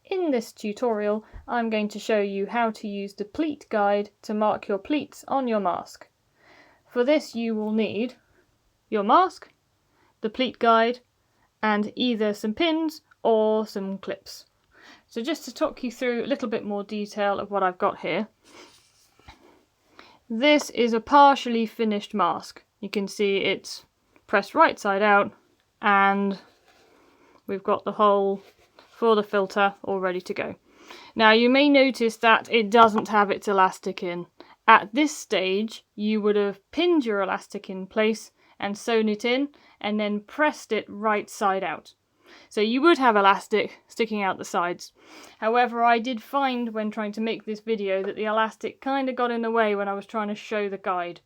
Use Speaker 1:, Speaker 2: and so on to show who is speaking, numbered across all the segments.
Speaker 1: In this tutorial, I'm going to show you how to use the pleat guide to mark your pleats on your mask. For this you will need your mask, the pleat guide, and either some pins or some clips. So just to talk you through a little bit more detail of what I've got here. This is a partially finished mask. You can see it's pressed right side out and we've got the hole for the filter all ready to go. Now you may notice that it doesn't have its elastic in. At this stage you would have pinned your elastic in place and sewn it in and then pressed it right side out. So you would have elastic sticking out the sides. However, I did find when trying to make this video that the elastic kind of got in the way when I was trying to show the guide.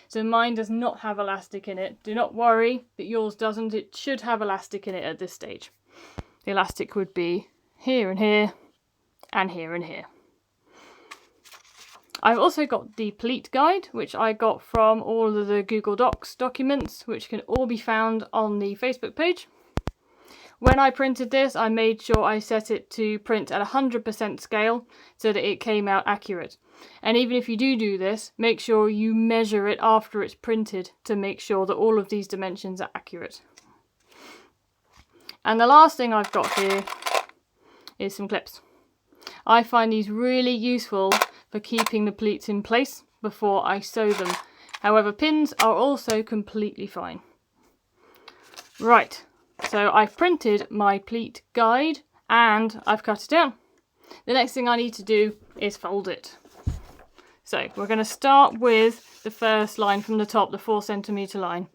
Speaker 1: So mine does not have elastic in it. Do not worry that yours doesn't. It should have elastic in it at this stage. The elastic would be here and here and here and here. I've also got the pleat guide, which I got from all of the Google Docs documents, which can all be found on the Facebook page. When I printed this, I made sure I set it to print at 100% scale so that it came out accurate. And even if you do this, make sure you measure it after it's printed to make sure that all of these dimensions are accurate. And the last thing I've got here is some clips. I find these really useful for keeping the pleats in place before I sew them. However, pins are also completely fine. Right, so I've printed my pleat guide and I've cut it down. The next thing I need to do is fold it. So we're going to start with the first line from the top, the 4 centimetre line.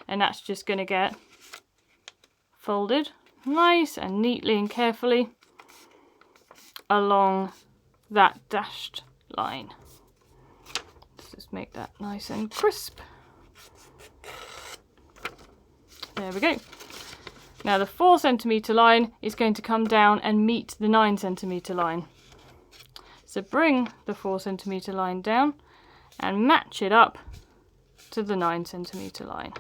Speaker 1: And that's just going to get folded nice and neatly and carefully along that dashed line. Let's just make that nice and crisp. There we go. Now the 4 centimetre line is going to come down and meet the 9 centimetre line. So bring the 4 centimetre line down and match it up to the 9 centimetre line.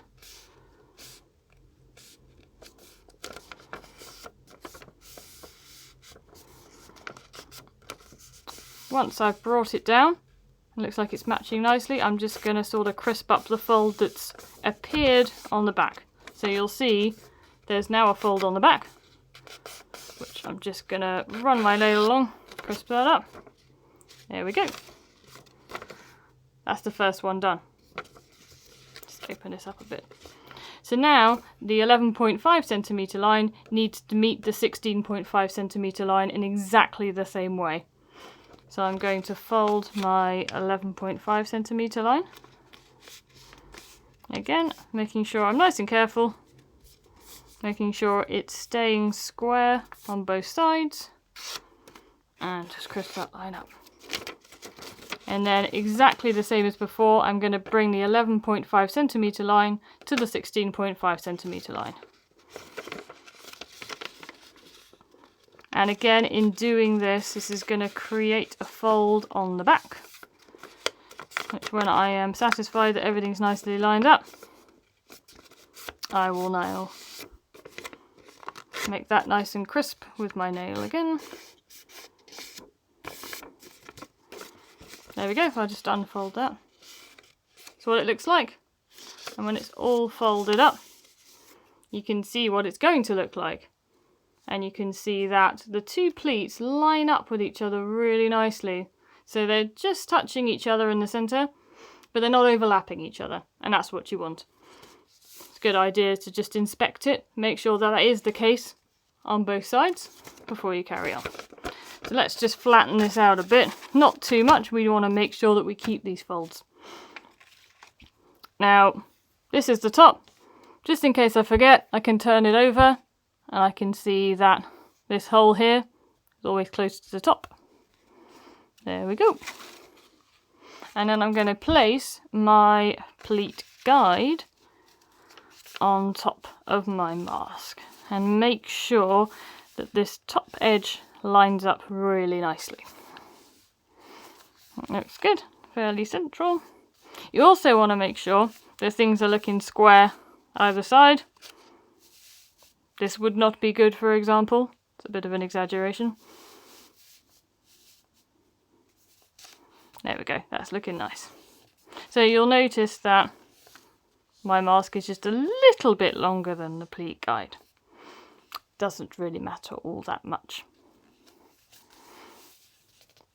Speaker 1: Once I've brought it down, it looks like it's matching nicely, I'm just going to sort of crisp up the fold that's appeared on the back. So you'll see there's now a fold on the back, which I'm just going to run my nail along, crisp that up. There we go. That's the first one done. Just open this up a bit. So now the 11.5 centimetre line needs to meet the 16.5 centimetre line in exactly the same way. So I'm going to fold my 11.5 centimetre line. Again, making sure I'm nice and careful. Making sure it's staying square on both sides. And just crisp that line up. And then exactly the same as before, I'm going to bring the 11.5 centimetre line to the 16.5 centimetre line. And again, in doing this, this is going to create a fold on the back, which when I am satisfied that everything's nicely lined up, I will now make that nice and crisp with my nail again. There we go, I'll just unfold that. That's what it looks like. And when it's all folded up, you can see what it's going to look like. And you can see that the two pleats line up with each other really nicely. So they're just touching each other in the centre, but they're not overlapping each other. And that's what you want. It's a good idea to just inspect it, make sure that is the case on both sides before you carry on. So let's just flatten this out a bit. Not too much, we want to make sure that we keep these folds. Now, this is the top. Just in case I forget, I can turn it over. And I can see that this hole here is always close to the top. There we go. And then I'm going to place my pleat guide on top of my mask. And make sure that this top edge lines up really nicely. That looks good, fairly central. You also want to make sure that things are looking square either side. This would not be good, for example. It's a bit of an exaggeration. There we go, that's looking nice. So you'll notice that my mask is just a little bit longer than the pleat guide. Doesn't really matter all that much.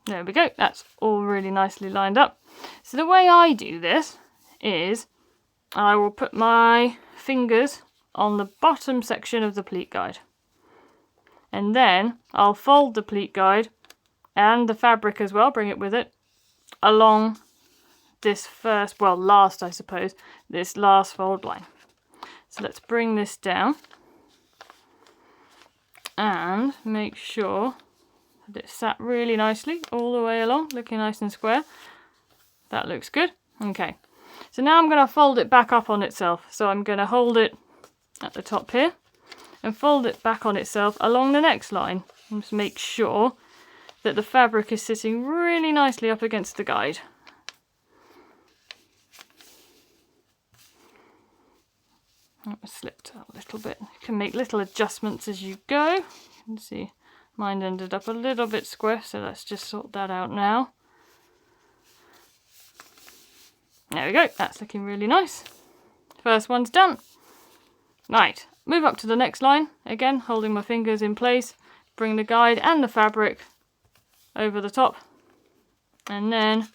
Speaker 1: There we go, that's all really nicely lined up. So the way I do this is I will put my fingers on the bottom section of the pleat guide. And then I'll fold the pleat guide and the fabric as well, bring it with it, along this last, I suppose, this last fold line. So let's bring this down and make sure that it's sat really nicely all the way along, looking nice and square. That looks good. Okay, so now I'm going to fold it back up on itself. So I'm going to hold it at the top here and fold it back on itself along the next line. And just make sure that the fabric is sitting really nicely up against the guide. That slipped a little bit. You can make little adjustments as you go. You can see mine ended up a little bit square, so let's just sort that out now. There we go, that's looking really nice. First one's done. Right, move up to the next line. Again, holding my fingers in place, bring the guide and the fabric over the top, and then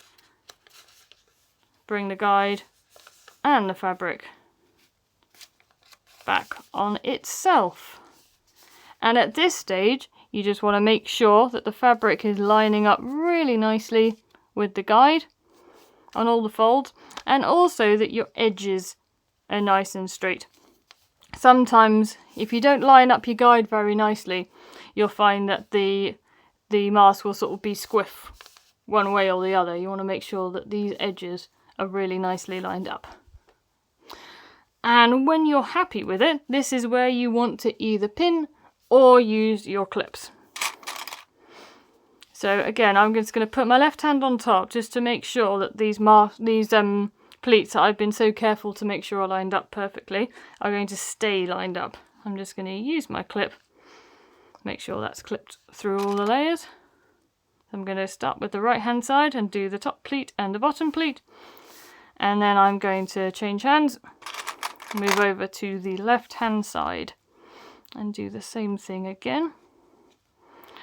Speaker 1: bring the guide and the fabric back on itself. And at this stage, you just want to make sure that the fabric is lining up really nicely with the guide on all the folds, and also that your edges are nice and straight. Sometimes if you don't line up your guide very nicely, you'll find that the mask will sort of be squiff one way or the other. You want to make sure that these edges are really nicely lined up. And when you're happy with it, this is where you want to either pin or use your clips. So again, I'm just going to put my left hand on top just to make sure that these pleats that I've been so careful to make sure are lined up perfectly are going to stay lined up. I'm just going to use my clip, make sure that's clipped through all the layers. I'm going to start with the right hand side and do the top pleat and the bottom pleat, and then I'm going to change hands, move over to the left hand side and do the same thing again.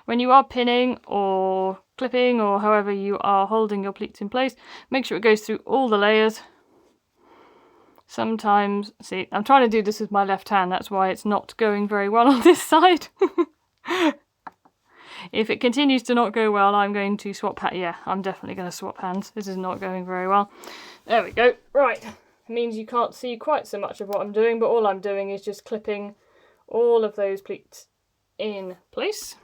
Speaker 1: When you are pinning or clipping or however you are holding your pleats in place, make sure it goes through all the layers. Sometimes, see, I'm trying to do this with my left hand, that's why it's not going very well on this side. If it continues to not go well, I'm going to swap hands. Yeah, I'm definitely going to swap hands. This is not going very well. There we go. Right. It means you can't see quite so much of what I'm doing, but all I'm doing is just clipping all of those pleats in place.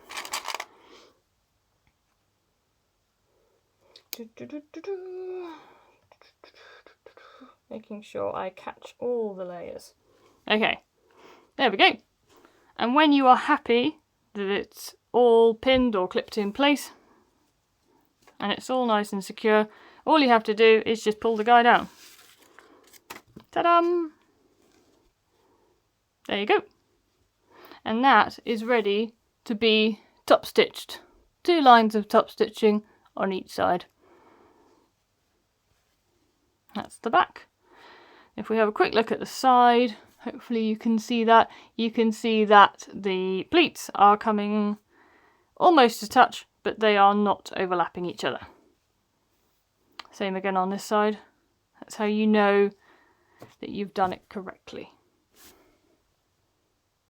Speaker 1: Making sure I catch all the layers. Okay, there we go. And when you are happy that it's all pinned or clipped in place and it's all nice and secure, all you have to do is just pull the guide out. Ta-da! There you go. And that is ready to be top stitched. 2 lines of top stitching on each side. That's the back. If we have a quick look at the side, hopefully you can see that. You can see that the pleats are coming almost a touch, but they are not overlapping each other. Same again on this side. That's how you know that you've done it correctly.